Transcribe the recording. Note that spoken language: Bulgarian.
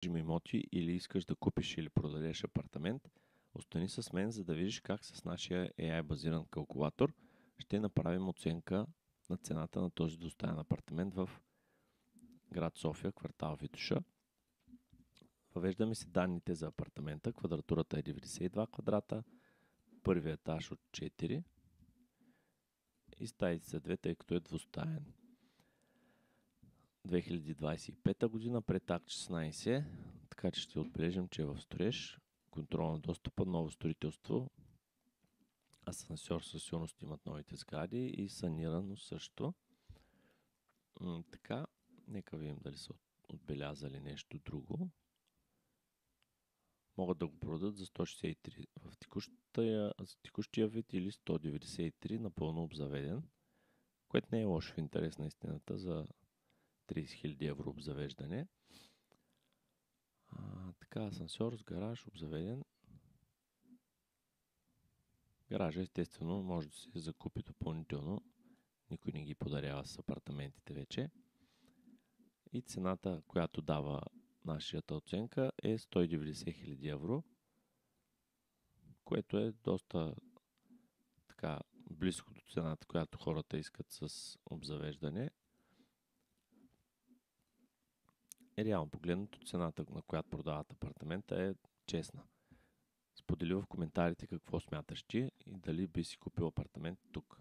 имоти или искаш да купиш или продадеш апартамент, остани с мен, за да видиш как с нашия AI базиран калкулатор ще направим оценка на цената на този достоен апартамент в град София, квартал Витоша. Въвеждаме си данните за апартамента. Квадратурата е 92 квадрата, първият етаж от 4 и стаите са две, тъй като е двустаен. 2025 година, пред акт 16, така че ще отбележим, че е в строеж, контрол на достъпа, ново строителство, асансьор със сигурност имат новите сгради и санирано също. Така, нека видим дали са отбелязали нещо друго. Могат да го продадат за 163 в текущия вид или 193 напълно обзаведен, което не е лошо в интерес на истината за 30 000 евро обзавеждане. Така, асансьор с гараж обзаведен. Гаража естествено може да се закупи допълнително. Никой не ги подарява с апартаментите вече. И цената, която дава нашата оценка е 190 000 евро, което е доста така близко до цената, която хората искат с обзавеждане. Реално погледнато, цената, на която продават апартамента, е честна. Сподели в коментарите какво смяташ ти и дали би си купил апартамент тук.